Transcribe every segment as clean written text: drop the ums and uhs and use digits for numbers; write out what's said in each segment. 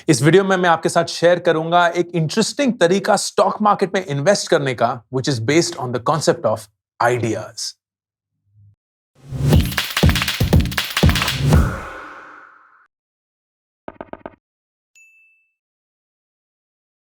इस वीडियो में मैं आपके साथ शेयर करूंगा एक इंटरेस्टिंग तरीका स्टॉक मार्केट में इन्वेस्ट करने का, which is based on the concept of ideas.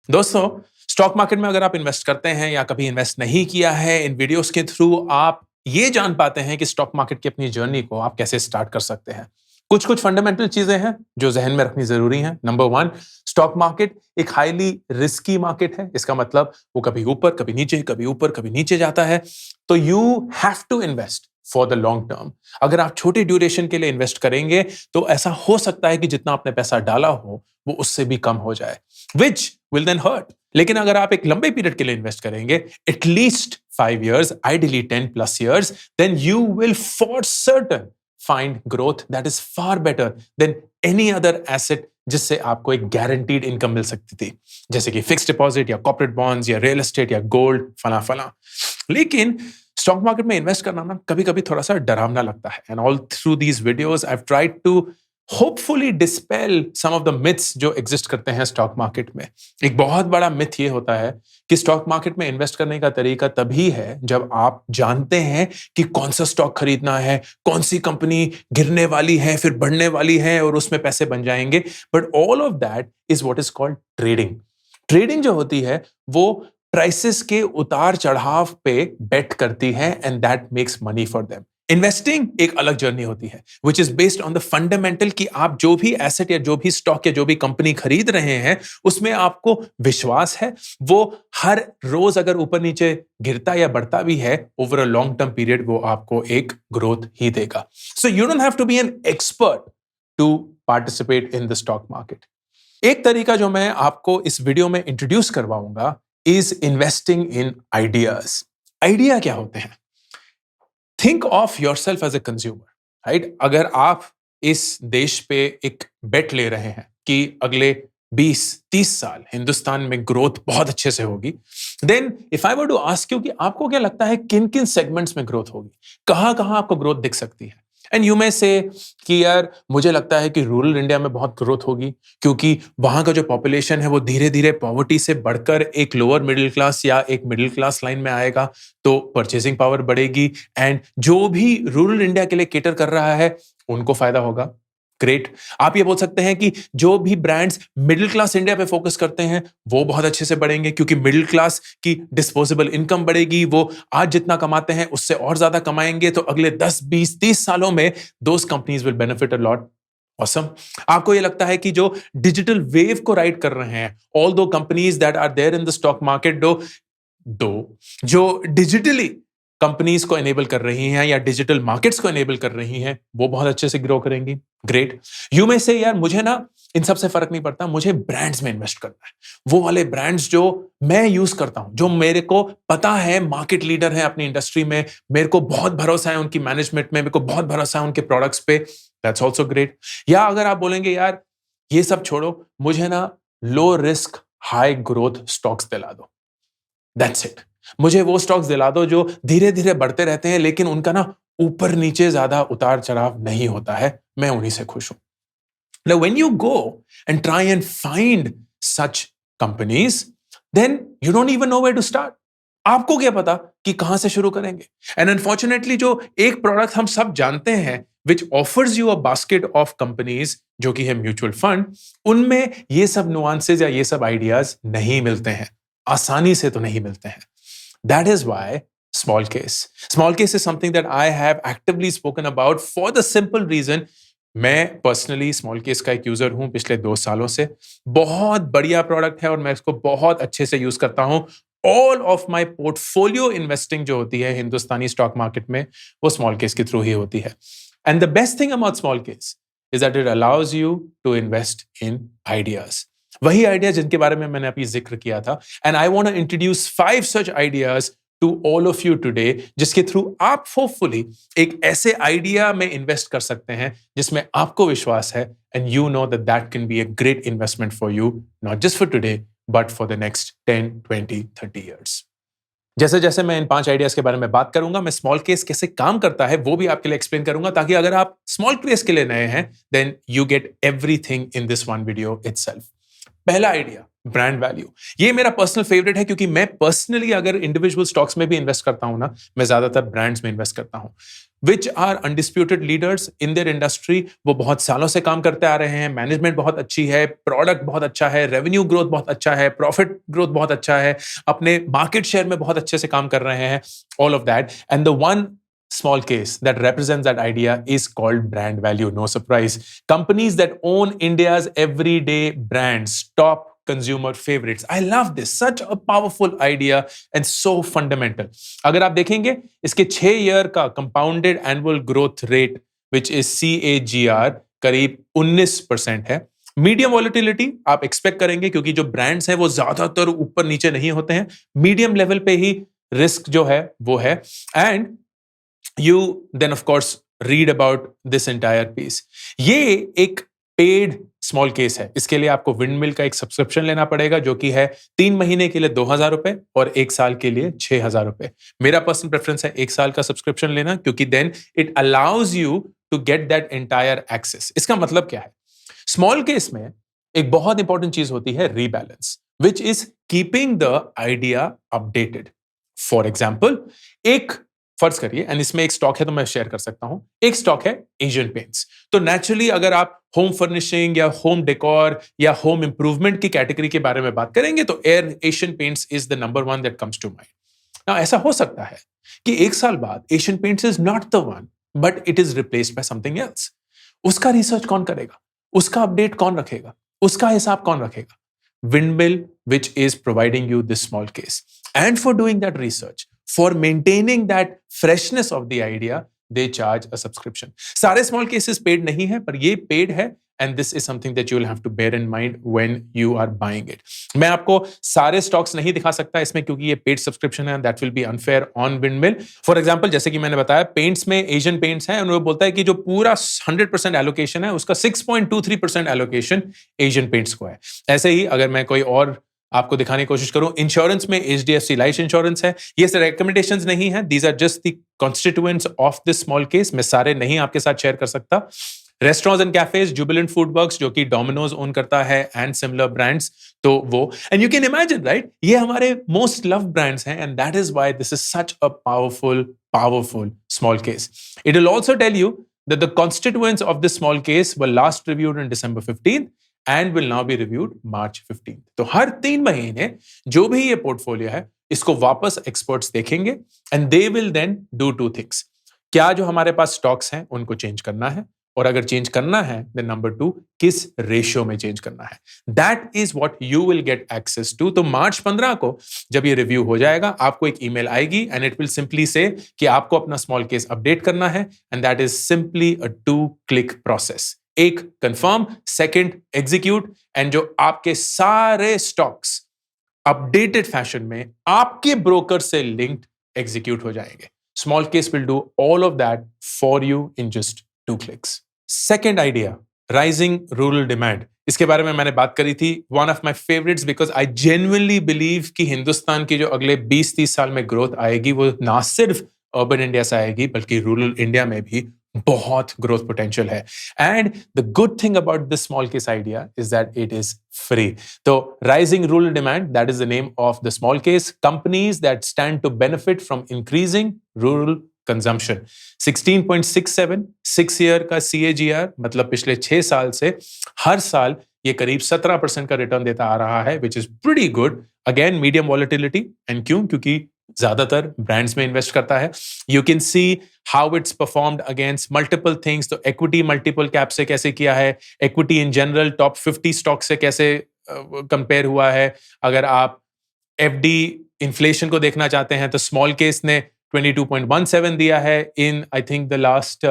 दोस्तों, स्टॉक मार्केट में अगर आप इन्वेस्ट करते हैं या कभी इन्वेस्ट नहीं किया है, इन वीडियोस के थ्रू आप ये जान पाते हैं कि स्टॉक मार्केट की अपनी जर्नी को आप कैसे स्टार्ट कर सकते हैं। कुछ कुछ फंडामेंटल चीजें हैं जो जहन में रखनी जरूरी हैं। नंबर 1, स्टॉक मार्केट एक हाईली रिस्की मार्केट है। इसका मतलब वो कभी ऊपर कभी नीचे, कभी ऊपर कभी नीचे जाता है। तो you have to invest for the long term. अगर आप छोटे ड्यूरेशन के लिए इन्वेस्ट करेंगे तो ऐसा हो सकता है कि जितना आपने पैसा डाला हो वो उससे भी कम हो जाए, which will then hurt। लेकिन अगर आप एक लंबे पीरियड के लिए इन्वेस्ट करेंगे, at least 5 years, ideally 10+ years, then you will for certain find growth that is far better than any other asset जिससे आपको एक गारंटीड इनकम मिल सकती थी, जैसे कि फिक्स्ड डिपॉजिट या कॉर्पोरेट बॉन्ड्स या रियल एस्टेट या गोल्ड, फला फला। लेकिन स्टॉक मार्केट में इन्वेस्ट करना ना कभी कभी थोड़ा सा डरावना लगता है। And all through these videos I have tried to hopefully dispel some of the myths जो एग्जिस्ट करते हैं स्टॉक मार्केट में। एक बहुत बड़ा मिथ ये होता है कि स्टॉक मार्केट में इन्वेस्ट करने का तरीका तभी है जब आप जानते हैं कि कौन सा स्टॉक खरीदना है, कौन सी कंपनी गिरने वाली है फिर बढ़ने वाली है और उसमें पैसे बन जाएंगे। But all of that is what is called trading. Trading जो होती है वो प्राइसेस के उतार चढ़ाव पे बेट करती है and that makes money for them. Investing एक अलग जर्नी होती है which is based on the fundamental कि आप जो भी एसेट या जो भी स्टॉक या जो भी कंपनी खरीद रहे हैं उसमें आपको विश्वास है, वो हर रोज अगर ऊपर नीचे गिरता या बढ़ता भी है, over a long term period वो आपको एक ग्रोथ ही देगा। So you don't have to be an expert to participate in the stock market. एक तरीका जो मैं आपको इस वीडियो में इंट्रोड्यूस करवाऊंगा is investing in ideas. Idea क्या होते हैं? Think of yourself as a consumer, right? अगर आप इस देश पे एक बेट ले रहे हैं कि अगले 20-30 साल हिंदुस्तान में ग्रोथ बहुत अच्छे से होगी, then if I were to ask you कि आपको क्या लगता है किन किन सेगमेंट्स में ग्रोथ होगी, कहां कहां आपको ग्रोथ दिख सकती है? एंड यू मे से कि यार मुझे लगता है कि रूरल इंडिया में बहुत ग्रोथ होगी क्योंकि वहां का जो पॉपुलेशन है वो धीरे धीरे पॉवर्टी से बढ़कर एक लोअर मिडिल क्लास या एक मिडिल क्लास लाइन में आएगा, तो परचेसिंग पावर बढ़ेगी एंड जो भी रूरल इंडिया के लिए केटर कर रहा है उनको फायदा होगा। ग्रेट। आप ये बोल सकते हैं कि जो भी ब्रांड्स मिडिल क्लास इंडिया पे फोकस करते हैं वो बहुत अच्छे से बढ़ेंगे क्योंकि मिडिल क्लास की डिस्पोजेबल इनकम बढ़ेगी, वो आज जितना कमाते हैं उससे और ज्यादा कमाएंगे, तो अगले 10-20-30 सालों में those companies will benefit a lot. Awesome. आपको ये लगता है कि जो डिजिटल वेव को राइड कर रहे हैं, all those companies that are there in the stock market, those जो डिजिटली कंपनीज को एनेबल कर रही हैं या डिजिटल मार्केट्स को एनेबल कर रही हैं, वो बहुत अच्छे से ग्रो करेंगी। ग्रेट। यू में से यार मुझे ना इन सब से फर्क नहीं पड़ता, मुझे ब्रांड्स में इन्वेस्ट करना है, वो वाले ब्रांड्स जो मैं यूज करता हूं, जो मेरे को पता है मार्केट लीडर है अपनी इंडस्ट्री में, मेरे को बहुत भरोसा है उनकी मैनेजमेंट में, मेरे को बहुत भरोसा है उनके प्रोडक्ट्स पे। That's also great. या अगर आप बोलेंगे यार ये सब छोड़ो, मुझे ना low risk high growth stocks दिला दो, दैट्स इट। मुझे वो स्टॉक्स दिला दो जो धीरे धीरे बढ़ते रहते हैं लेकिन उनका ना ऊपर नीचे ज्यादा उतार चढ़ाव नहीं होता है, मैं उन्हीं से खुश हूं। Now when you go and try and find such companies, then you don't even know where to start. आपको क्या पता कि कहां से शुरू करेंगे? एंड अनफॉर्चुनेटली जो एक प्रोडक्ट हम सब जानते हैं which offers you a basket of companies जो कि है म्यूचुअल फंड, उनमें ये सब नुआंसेस या ये सब आइडियाज नहीं मिलते हैं, आसानी से तो नहीं मिलते हैं। That is why small case is something that I have actively spoken about for the simple reason, मैं पर्सनली स्मॉल केस का एक यूजर हूं पिछले 2 सालों से। बहुत बढ़िया प्रोडक्ट है और मैं इसको बहुत अच्छे से यूज करता हूं। All of my portfolio investing जो होती है हिंदुस्तानी स्टॉक मार्केट में, वो स्मॉल केस के थ्रू ही होती है। And the best thing about smallcase is that it allows you to invest in ideas, वही आइडिया जिनके बारे में मैंने अभी जिक्र किया था। And I want to introduce 5 such ideas to all of you today, जिसके थ्रू आप होपफुली एक ऐसे आइडिया में इन्वेस्ट कर सकते हैं जिसमें आपको विश्वास है and you know that that can be a great investment for you, not just for today but for the next 10, 20, 30 years। जैसे जैसे मैं इन 5 आइडियाज के बारे में बात करूंगा, मैं स्मॉल केस कैसे काम करता है वो भी आपके लिए एक्सप्लेन करूंगा, ताकि अगर आप स्मॉल केस के लिए नए हैं then you get everything in this one video itself. पहला आइडिया, ब्रांड वैल्यू। ये मेरा पर्सनल फेवरेट है क्योंकि मैं पर्सनली अगर इंडिविजुअल स्टॉक्स में भी इन्वेस्ट करता हूं ना, मैं ज्यादातर ब्रांड्स में इन्वेस्ट करता हूं which are undisputed leaders in their industry. वो बहुत सालों से काम करते आ रहे हैं, मैनेजमेंट बहुत अच्छी है, प्रोडक्ट बहुत अच्छा है, रेवेन्यू ग्रोथ बहुत अच्छा है, प्रॉफिट ग्रोथ बहुत अच्छा है, अपने मार्केट शेयर में बहुत अच्छे से काम कर रहे हैं, all of that. And the one small case that represents that idea is called brand value. No surprise. Companies that own India's everyday brands, top consumer favorites. I love this. Such a powerful idea and so fundamental. अगर आप देखेंगे इसके 6 year का compounded annual growth rate which is CAGR करीब 19% है। Medium volatility आप expect करेंगे क्योंकि जो ब्रांड्स हैं वो ज्यादातर ऊपर नीचे नहीं होते हैं, मीडियम लेवल पे ही रिस्क जो है वो है। And you then of course read about this entire piece. ये एक पेड स्मॉल केस है, इसके लिए आपको विंडमिल का एक सब्सक्रिप्शन लेना पड़ेगा जो कि है 3 महीने के लिए 2,000 रुपए और 1 साल के लिए 6,000 रुपए। मेरा पर्सनल प्रेफरेंस है 1 साल का सब्सक्रिप्शन लेना क्योंकि then it allows you to get that entire access. इसका मतलब क्या है? स्मॉल केस में एक बहुत इंपॉर्टेंट चीज होती है rebalance, which is keeping the idea updated. For example, एक फर्ज करिए, एंड इसमें एक स्टॉक है तो मैं शेयर कर सकता हूं, एक स्टॉक है एशियन पेंट्स। तो नेचुरली अगर आप होम फर्निशिंग या होम डेकोर या होम इंप्रूवमेंट की कैटेगरी के बारे में बात करेंगे तो Asian Paints is the number 1 that comes to mind. Now ऐसा हो सकता है कि 1 साल बाद Asian Paints is not the one but it is replaced by something else. उसका रिसर्च कौन करेगा? उसका अपडेट कौन रखेगा? उसका हिसाब कौन रखेगा? Windmill, which is providing you this small case. And for doing that research, for maintaining that freshness of the idea, they charge a subscription. सारे small cases paid नहीं है, पर ये paid है, and this is something that you will have to bear in mind when you are buying it. मैं आपको सारे stocks नहीं दिखा सकता इसमें क्योंकि ये paid subscription है, that will be unfair on Windmill. For example, जैसे कि मैंने बताया, paints में Asian Paints है, और वो बोलता है कि जो पूरा 100% allocation है, उसका 6.23% allocation Asian Paints को है। ऐसे ही अगर मैं कोई और आपको दिखाने की कोशिश करूं, इंश्योरेंस में HDFC लाइफ इंश्योरेंस है। ये रिकमेंडेशंस नहीं है, these are just the constituents of this smallcase. मैं सारे नहीं आपके साथ शेयर कर सकता। Restaurants and cafes, Jubilant FoodWorks जो कि डोमिनोज ओन करता है एंड सिमिलर ब्रांड्स, तो वो, and you can imagine right, ये हमारे मोस्ट लव ब्रांड्स हैं, and that is why this is such a powerful smallcase. It will also tell you that the constituents of this small case were last reviewed on December 15th and will now be reviewed March 15th. तो हर 3 महीने जो भी ये portfolio है इसको वापस experts देखेंगे and they will then do 2 things. क्या जो हमारे पास स्टॉक्स हैं उनको चेंज करना है, और अगर चेंज करना है देन नंबर 2 किस रेशियो में चेंज करना है। That is what you will get access to. तो मार्च 15 को जब ये रिव्यू हो जाएगा आपको एक ईमेल आएगी एंड इट विल सिंपली से कि आपको अपना स्मॉल केस अपडेट करना है, and that is simply a 2-click process. एक कंफर्म, सेकंड एग्जीक्यूट, एंड जो आपके सारे स्टॉक्स अपडेटेड फैशन में आपके ब्रोकर से लिंक्ड एग्जीक्यूट हो जाएंगे। Small case will do all of that for you in just 2 clicks. Second idea, rising rural demand. इसके बारे में मैंने बात करी थी। One of my favorites because I genuinely believe कि हिंदुस्तान की जो अगले 20-30 साल में ग्रोथ आएगी वो ना सिर्फ अर्बन इंडिया से आएगी बल्कि रूरल इंडिया में भी बहुत ग्रोथ पोटेंशियल है। And the good thing about this smallcase idea is that it is free. तो rising rural demand, that is the name of the smallcase. Companies that stand to benefit from increasing rural consumption. 16.67 6 year का CAGR, मतलब पिछले 6 साल से हर साल ये करीब 17% का रिटर्न देता आ रहा है, which is pretty good. Again medium volatility, and क्यों? क्योंकि ज्यादातर ब्रांड्स में इन्वेस्ट करता है। You can see how it's performed against multiple things. तो इक्विटी मल्टीपल कैप से कैसे किया है, equity in general top 50 stock से कैसे कंपेयर हुआ है। अगर आप FD इन्फ्लेशन को देखना चाहते हैं तो स्मॉल केस ने 22.17 दिया है in I think the last,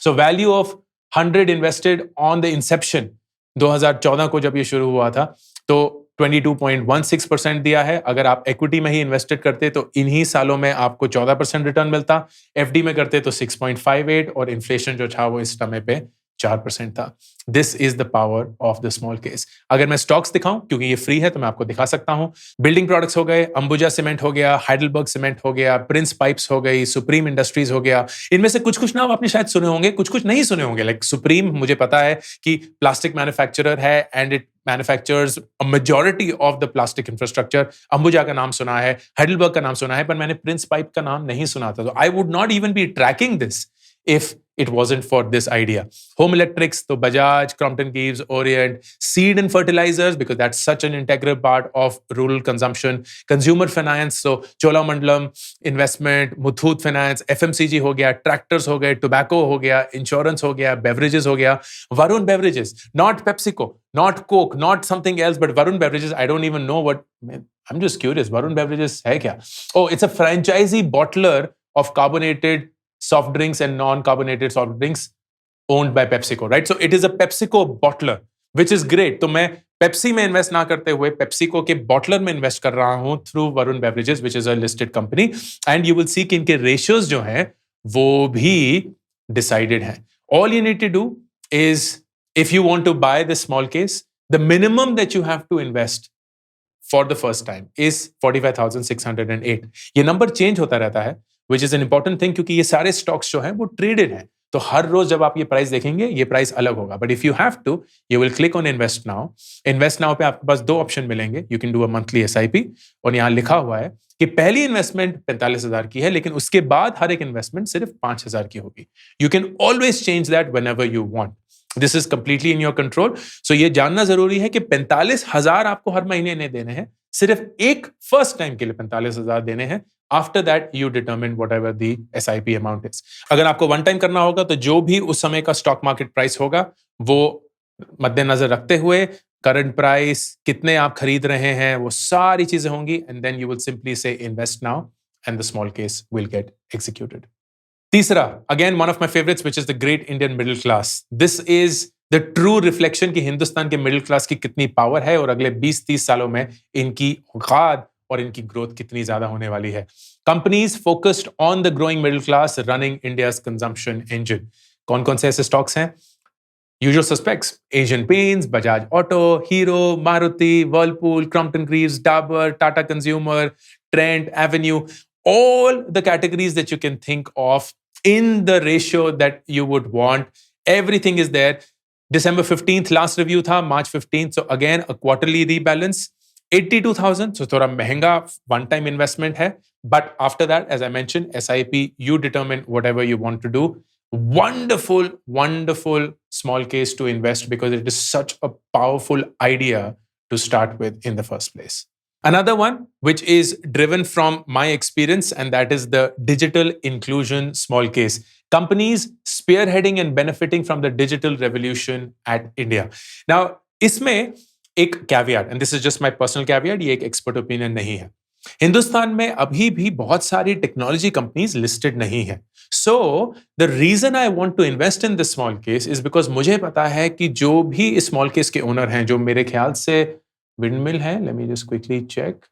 so value of 100 invested on the inception 2014 को जब ये शुरू हुआ था तो 22.16% दिया है। अगर आप इक्विटी में ही इन्वेस्टेड करते तो इन्हीं सालों में आपको 14% रिटर्न मिलता, FD में करते तो 6.58, और इन्फ्लेशन जो था वो इस समय पे 4% था। This is the power of the small case. अगर मैं स्टॉक्स दिखाऊं, क्योंकि ये फ्री है तो मैं आपको दिखा सकता हूं। बिल्डिंग प्रोडक्ट्स हो गए, अंबुजा सीमेंट हो गया, हाइडलबर्ग सीमेंट हो गया, प्रिंस पाइप्स हो गई, सुप्रीम इंडस्ट्रीज हो गया। इनमें से कुछ नाम आपने शायद सुने होंगे, कुछ नहीं सुने होंगे। लाइक सुप्रीम, मुझे पता है कि प्लास्टिक मैन्युफैक्चरर है and it manufactures a majority of the plastic infrastructure. Ambuja का नाम सुना है, हाइडेलबर्ग का नाम सुना है, पर मैंने प्रिंस पाइप का नाम नहीं सुना था। तो I would not even be tracking this if it wasn't for this idea. Home electrics, so Bajaj, Crompton Greaves, Orient, seed and fertilizers, because that's such an integral part of rural consumption. Consumer finance, so Cholamandalam investment, Muthoot Finance, FMCG हो गया, tractors हो गए, tobacco हो गया, insurance हो गया, beverages हो गया, Varun Beverages, not PepsiCo, not Coke, not something else, but Varun Beverages. I don't even know what. I'm just curious. Varun Beverages है क्या? Oh, it's a franchisee bottler of carbonated soft drinks and non-carbonated soft drinks owned by PepsiCo, right? So it is a PepsiCo bottler, which is great. तो मैं Pepsi में invest ना करते हुए PepsiCo के bottler में इन्वेस्ट कर रहा हूं through Varun Beverages, which is a listed company, and you will see कि इनके रेशियोज जो हैं वो भी डिसाइडेड हैं. All you need to do is, if you want to buy this smallcase, the minimum that you have to invest for the first time is 45,608. ये number change होता रहता है, which is an important thing, क्योंकि ये सारे stocks जो हैं वो ट्रेडेड हैं, तो हर रोज जब आप ये प्राइस देखेंगे ये प्राइस अलग होगा. But if you have to, you will click on invest now. Invest now पे आपके पास दो ऑप्शन मिलेंगे. You can do a monthly SIP, और यहाँ लिखा हुआ है कि पहली इन्वेस्टमेंट 45,000 की है, लेकिन उसके बाद हर एक इन्वेस्टमेंट सिर्फ 5,000 की होगी. You can always change that whenever you want. This is completely in your control. So ये जानना जरूरी है कि 45,000 आपको हर महीने नहीं देने हैं, सिर्फ एक फर्स्ट टाइम के लिए 45,000 देने हैं. After that, you determine whatever the SIP amount is. अगर आपको वन टाइम करना होगा तो जो भी उस समय का स्टॉक मार्केट प्राइस होगा वो मद्देनजर रखते हुए, करंट प्राइस, कितने आप खरीद रहे हैं, वो सारी चीजें होंगी, and then you will simply say invest now and the smallcase will get executed. तीसरा, again one of my favourites, which is the great Indian middle class. This is the true reflection कि हिंदुस्तान के middle class की कितनी power है और अगले 20-30 सालों में इनकी औकात और इनकी ग्रोथ कितनी ज्यादा होने वाली है. Companies focused on the growing middle class running India's consumption engine. कौन कौन से ऐसे स्टॉक्स हैं? Usual suspects, Asian paints, Bajaj auto, hero, Maruti, Whirlpool, Crompton Greaves, Dabur, Tata consumer, Trent, Avenue, all the categories that you can think of in the ratio that you would want. Everything is there. December 15th last review tha, March 15th, so again a quarterly rebalance. 82,000, so थोड़ा महंगा one time investment है, but after that, as I mentioned, SIP, you determine whatever you want to do. Wonderful, wonderful small case to invest because it is such a powerful idea to start with in the first place. Another one, which is driven from my experience, and that is the digital inclusion small case. Companies spearheading and benefiting from the digital revolution at India. Now, इसमें एक caveat, and this is just my personal caveat, ये एक expert opinion नहीं है. हिंदुस्तान में अभी भी बहुत सारी टेक्नोलॉजी कंपनीज लिस्टेड नहीं है. So the reason I want to invest in this smallcase is because मुझे पता है कि जो भी इस स्मॉल केस के ओनर हैं, जो मेरे ख्याल से विंडमिल है, let me just quickly check.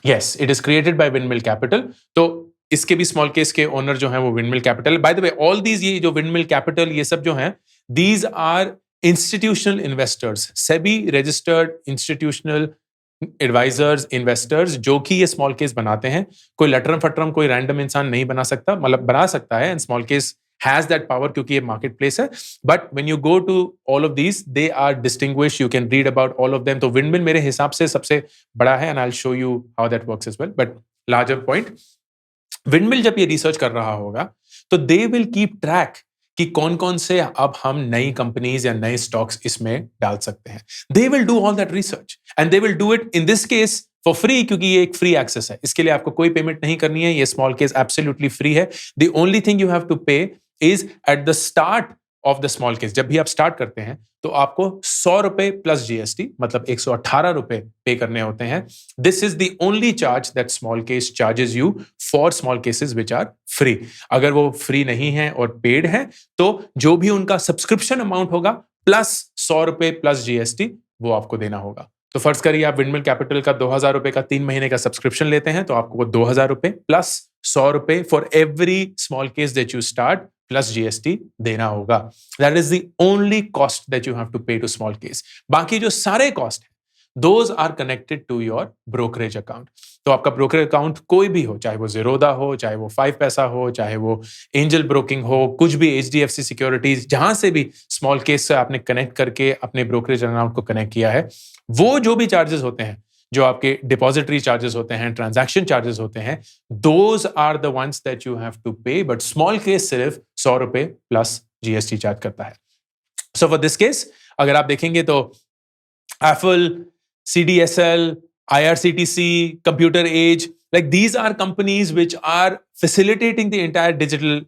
Yes, it is created by Windmill Capital. तो इसके भी स्मॉल केस के ओनर जो हैं वो Windmill Capital. By the way, all these, ये जो विंडमिल कैपिटल, ये सब जो हैं, these are institutional investors, SEBI registered institutional advisors, investors, जो कि ये small case बनाते हैं. कोई लटरम फटरम कोई रैंडम इंसान नहीं बना सकता, मतलब बना सकता है, and small case has that power क्योंकि ये market place है. But when you go to all of these, they are distinguished. You can read about all of them. तो Windmill मेरे हिसाब से सबसे बड़ा है, and I'll show you how that works as well. But larger point, Windmill जब ये research कर रहा होगा तो they will keep track कि कौन कौन से अब हम नई कंपनीज या नए स्टॉक्स इसमें डाल सकते हैं. They will do all that research and they will do it in this case for free, क्योंकि ये एक फ्री एक्सेस है. इसके लिए आपको कोई पेमेंट नहीं करनी है. ये स्मॉल केस एब्सोल्युटली फ्री है. The only thing you have to pay is at the start of the smallcase. जब भी आप स्टार्ट करते हैं तो आपको 100 रुपए प्लस GST, मतलब 118 रुपए पे करने होते हैं. This is the only charge that smallcase charges you for smallcases which are free. अगर वो फ्री नहीं है और पेड है तो जो भी उनका सब्सक्रिप्शन अमाउंट होगा प्लस 100 रुपए प्लस GST वो आपको देना होगा. तो फर्ज करिए आप विंडमिल कैपिटल का 2,000 रुपए का 3 महीने का सब्सक्रिप्शन लेते हैं, तो आपको 2,000 रुपए प्लस 100 रुपए for every smallcase that you start plus GST देना होगा. That is the only cost that you have to pay to smallcase. बाकी जो सारे कॉस्ट हैं those are connected to your brokerage account. तो आपका brokerage account कोई भी हो, चाहे वो Zerodha हो, चाहे वो 5 पैसा हो, चाहे वो Angel Broking हो, कुछ भी HDFC Securities, जहां से भी small case से आपने connect करके अपने brokerage account को connect किया है, वो जो भी charges होते हैं, जो आपके depository charges होते हैं, transaction charges होते हैं, those are the ones that you have to pay, but small case सिर्फ 100 रुपए plus GST charge करता है. So for this case, अगर आप देखेंगे तो Affle, CDSL, IRCTC, Computer Age, like these are companies which are facilitating the entire digital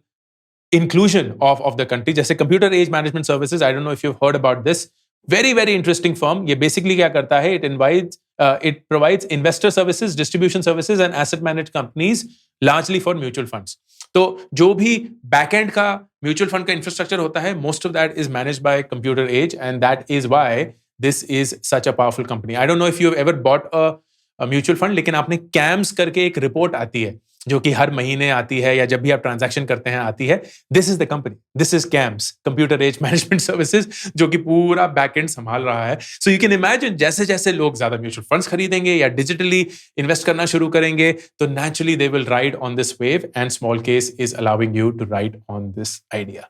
inclusion of the country. जैसे Computer Age Management Services, I don't know if you've heard about this. Very, very interesting firm. ये basically क्या करता है? It provides investor services, distribution services and asset managed companies largely for mutual funds. तो जो भी backend का mutual fund का infrastructure होता है, most of that is managed by Computer Age, and that is why this is such a powerful company. I don't know if you've ever bought a mutual fund, लेकिन आपने CAMS करके एक report आती है जो कि हर महीने आती है या जब भी आप ट्रांजैक्शन करते हैं आती है. This is the company, this is CAMS, computer age management services, जो कि पूरा बैकएंड संभाल रहा है. सो यू कैन इमेजिन जैसे जैसे लोग ज्यादा म्यूचुअल फंड्स खरीदेंगे या डिजिटली इन्वेस्ट करना शुरू करेंगे तो naturally they will ride on this wave, and smallcase is allowing you to ride on this idea.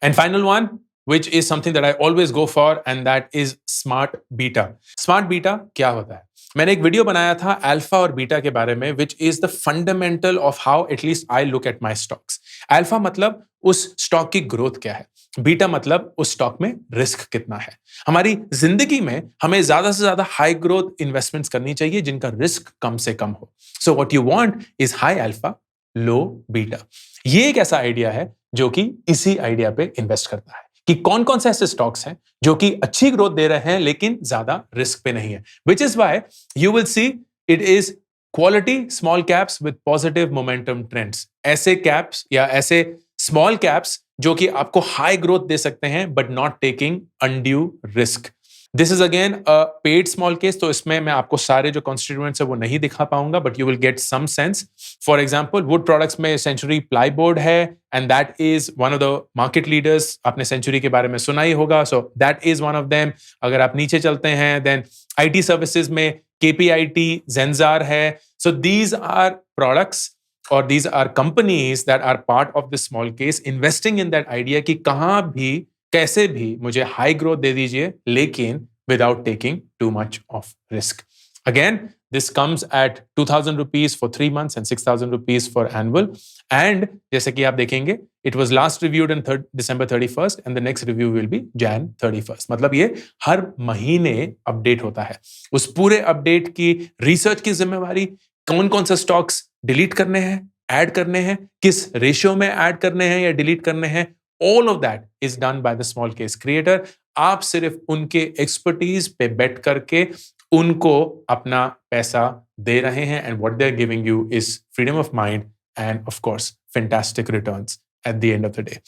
And final one, which is something that I always go for, and that is Smart Beta. Smart Beta क्या होता है? मैंने एक video बनाया था alpha और beta के बारे में, which is the fundamental of how at least I look at my stocks. Alpha मतलब उस स्टॉक की ग्रोथ क्या है, बीटा मतलब उस स्टॉक में रिस्क कितना है. हमारी जिंदगी में हमें ज्यादा से ज्यादा हाई ग्रोथ इन्वेस्टमेंट्स करनी चाहिए जिनका रिस्क कम से कम हो. So what you want is high alpha, low beta. ये एक ऐसा आइडिया है जो कि इसी आइडिया पे इन्वेस्ट करता है कि कौन कौन से ऐसे स्टॉक्स हैं जो कि अच्छी ग्रोथ दे रहे हैं लेकिन ज्यादा रिस्क पे नहीं है. Which is why you will see it is quality small caps with positive momentum trends. ऐसे कैप्स या ऐसे स्मॉल कैप्स जो कि आपको हाई ग्रोथ दे सकते हैं but not taking undue risk. This is again a paid small case, तो इसमें मैं आपको सारे जो कॉन्स्टिट्यूएंट्स है वो नहीं दिखा पाऊंगा, but you will get some sense. For example wood products में सेंचुरी प्लाईबोर्ड है, and that is one of the market leaders. आपने सेंचुरी के बारे में सुना ही होगा, so that is one of them. अगर आप नीचे चलते हैं देन आईटी सर्विसेज में KPIT, Zensar है. सो दीज आर प्रोडक्ट्स और these are companies that are part of this small case investing in that idea कि कहां भी कैसे भी मुझे हाई ग्रोथ दे दीजिए लेकिन without taking too much of risk. Again, this comes at 2,000 rupees for 3 months and 6,000 rupees for annual. And जैसे कि आप देखेंगे, it was last reviewed on December 31st and the next review will be Jan 31st. मतलब ये हर महीने update होता है. उस पूरे अपडेट की रिसर्च की जिम्मेवारी, कौन कौन सा स्टॉक्स डिलीट करने हैं, ऐड करने हैं, किस रेशियो में ऐड करने हैं या डिलीट करने हैं, all of that is done by the small case creator. आप सिर्फ उनके एक्सपर्टीज पे बेट करके उनको अपना पैसा दे रहे हैं, and what they are giving you is freedom of mind and of course fantastic returns at the end of the day.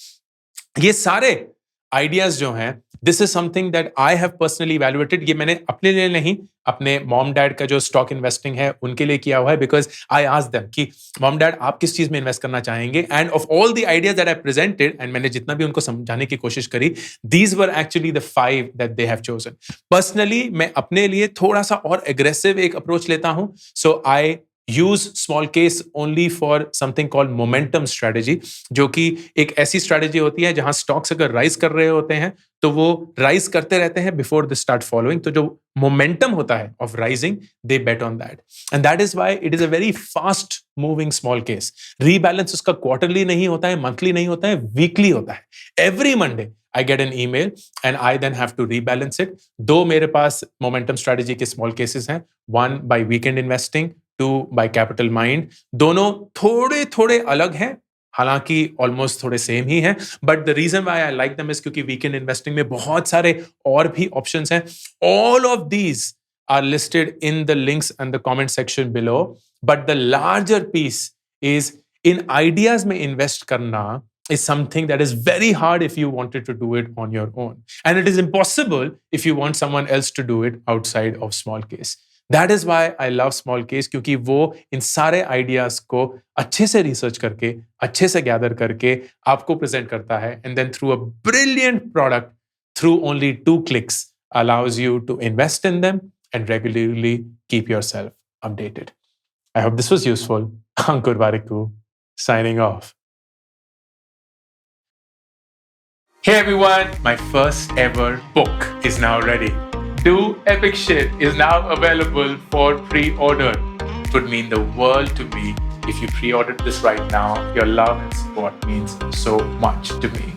ये सारे आइडियाज जो हैं, this is something that I have personally evaluated. ये मैंने अपने लिए नहीं, अपने मॉम डैड का जो स्टॉक इन्वेस्टिंग है उनके लिए किया हुआ है, बिकॉज आई आस्क्ड देम कि मॉम डैड आप किस चीज में इन्वेस्ट करना चाहेंगे, end of all the ideas that I presented, and मैंने जितना भी उनको समझाने की कोशिश करी, these were actually the 5 that they have chosen. Personally मैं अपने लिए थोड़ा सा और एग्रेसिव एक अप्रोच लेता हूं. So I use smallcase only for something called momentum strategy, जो कि एक ऐसी स्ट्रेटेजी होती है जहां स्टॉक्स अगर राइज कर रहे होते हैं तो वो राइज करते रहते हैं बिफोर दे स्टार्ट फॉलोइंग. तो जो मोमेंटम होता है of rising, they bet on that, and that is why it is a very fast moving small case. Rebalance उसका क्वार्टरली नहीं होता है, मंथली नहीं होता है, वीकली होता है. Every Monday I get an email and I then have to rebalance it. दो मेरे पास momentum strategy के small cases हैं, one by weekend investing, two by capital mind. दोनों थोड़े थोड़े अलग हैं, हालांकि ऑलमोस्ट थोड़े सेम ही हैं, but the reason why I like them is क्योंकि वीकेंड इन्वेस्टिंग में बहुत सारे और भी ऑप्शंस हैं. All of these are listed in the links and the comment section below, but the larger piece is in ideas में invest करना is something that is very hard if you wanted to do it on your own, and it is impossible if you want someone else to do it outside of small case. That is why I love small case, क्योंकि वो इन सारे ideas को अच्छे से research करके, अच्छे से gather करके आपको प्रेजेंट करता है, and then through a brilliant product, through only 2 clicks, allows you to invest in them and regularly keep yourself updated. I hope this was useful. Ankur Warikoo signing off. Hey everyone, my first ever book is now ready. Do Epic Shit is now available for pre-order. It would mean the world to me if you pre-ordered this right now. Your love and support means so much to me.